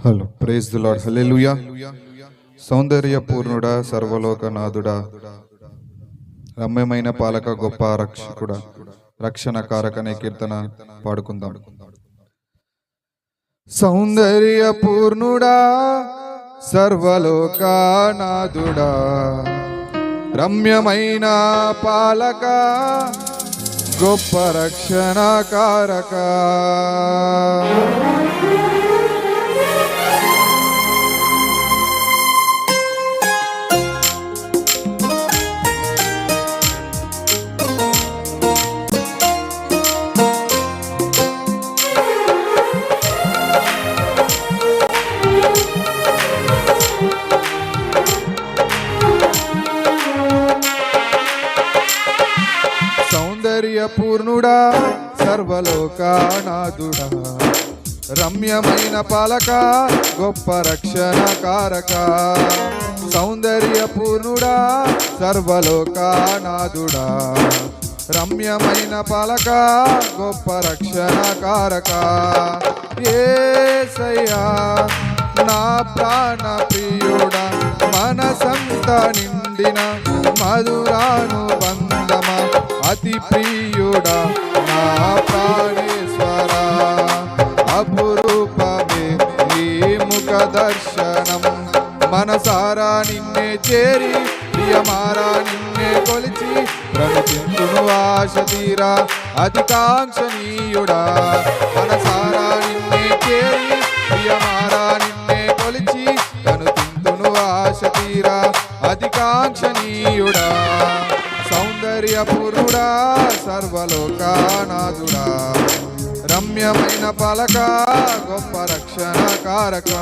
Hello praise the lord హల్లెలూయా. సౌందర్య పూర్ణుడా, సర్వలోకనాథుడా, రమ్యమైన పాలక, గొప్ప రక్షకుడా, రక్షణ కారకనే కీర్తన పాడుకుందాం. సౌందర్య పూర్ణుడా, సర్వలోకనాథుడా, రమ్యమైన పాలక, గొప్ప రక్షణ కారక. సౌందర్య పూర్ణుడా, సర్వలోకనాథుడా, రమ్యమైన పాలక, గొప్ప రక్షణ కారక. సౌందర్య పూర్ణుడా, సర్వలోకనాథుడా, రమ్యమైన పాలక, గొప్ప రక్షణ కారక. యేసయ్యా నా ప్రాణ ప్రియుడా, మనసంత నిండిన మధురానుబంధమ, అతి ప్రియుడా నా ప్రాణేశ్వర, అపురూపమే నీ ముఖ దర్శనం. మనసారా నిన్నే చేరి, ప్రియమారా నిన్నే కొలిచి, ప్రణితింతును ఆశ తీరా అతికాంక్షణీయుడా. మనసారా నిన్నే చేరి, ప్రియమారా నిన్నే కొలిచి, ప్రణితింతును ఆశ తీరా అతికాంక్షణీయుడా. సౌందర్య పూర్ణుడా, సర్వలోకనాథుడా, రమ్యమైన పాలక, గొప్ప రక్షణ కారక.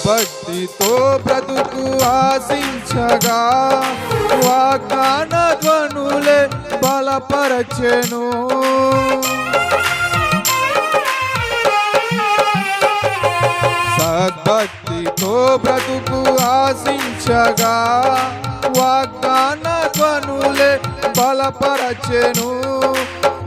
భక్తితో బ్రతుకు ఆశించగా, వాగ్దాన ధ్వనులే బలపరచెను. సద్భక్తితో బ్రతుకు ఆశించగా, వాగ్దాన ధ్వనులే బలపరచెను.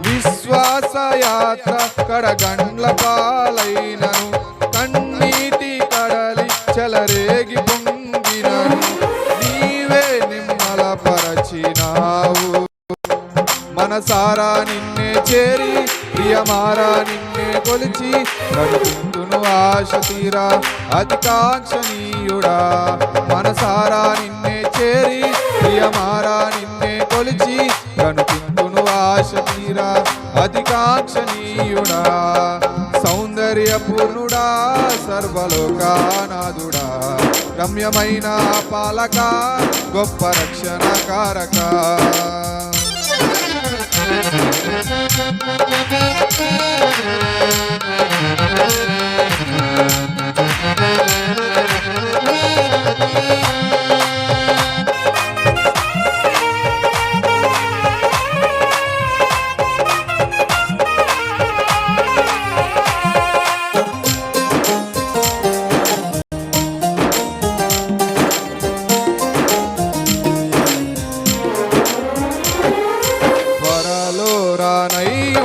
విశ్వాస యాత్ర కడగండ్ల పాలైనను, కన్నీటి కడలి చెలరేగి పొంగినను, నీవే నిమ్మల పరచినావు. మనసారా నిన్నే చేరి, ప్రియమారా నిన్నే కొలిచి, ప్రణితింతును ఆశ తీరా అతికాంక్షణీయుడా. మనసారా నిన్నే చేరి, ప్రియమారా నిన్నే కొలిచి, ప్రణితింతును ఆశ తీరా అతికాంక్షణీయుడా. సౌందర్య పూర్ణుడా, సర్వలోకనాథుడా, రమ్యమైన పాలక, గొప్ప రక్షణ కారక.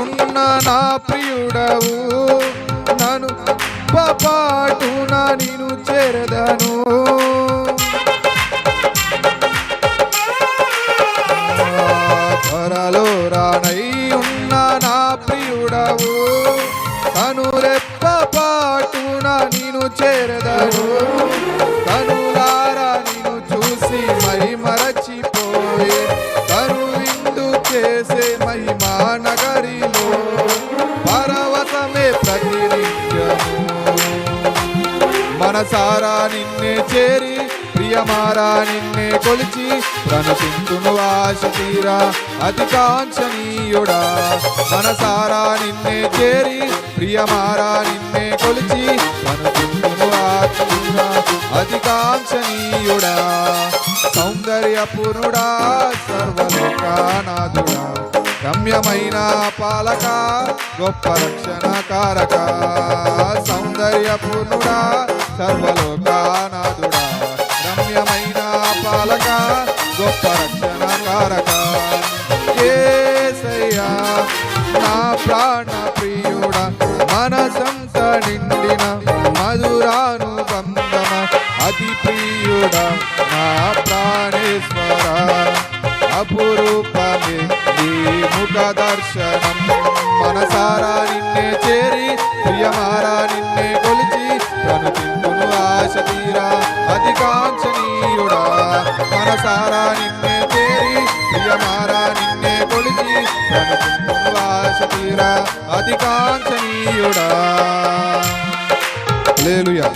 ఉన్న నా ప్రియుడవు, నన్ను పాటున నిన్ను చేరదను. త్వరలో రానై ఉన్న నా ప్రియుడవు, తను రెప్ప పాటున నిన్ను చేరదను. తనులారా నిన్ను చూసి మై మరచిపోయే, తను విందు చేసే మహిమా నగరిలో పరవశమే ప్రతినిత్యము. మనసారా నిన్నే చేరి, ప్రియమారా నిన్నే కొలిచి ప్రణతింతును ఆశ తీరా అతి కాంక్షణీయుడా మనసారా నిన్నే చేరి ప్రియమారా నిన్నే కొలిచి ప్రణతింతును ఆశ తీరా అతి కాంక్షణీయుడా సౌందర్యపూర్ణుడా సర్వలోకానాథుడా రమ్యమైన పాలక గొప్ప రక్షణకారక సౌందర్యపూర్ణుడా సర్వలోకానాథుడా రమ్యమైన పాలక గొప్ప రక్షణకారక యేసయ్యా నా ప్రాణ ప్రియుడా మనసంత నిండిన మధురానుబంధమ అతి ప్రియుడా నా ప్రాణేశ్వర అపురూపమే నీ ముఖ దర్శనం మనసారా నిన్నే చేరి ప్రియమారా నిన్నే కొలిచి ప్రణతింతును ఆశ తీరా అతి కాంక్షణీయుడా మనసారా నిన్నే చేరి ప్రియమారా నిన్నే కొలిచి ప్రణతింతును ఆశ తీరా అతి కాంక్షణీయుడా హల్లెలూయా.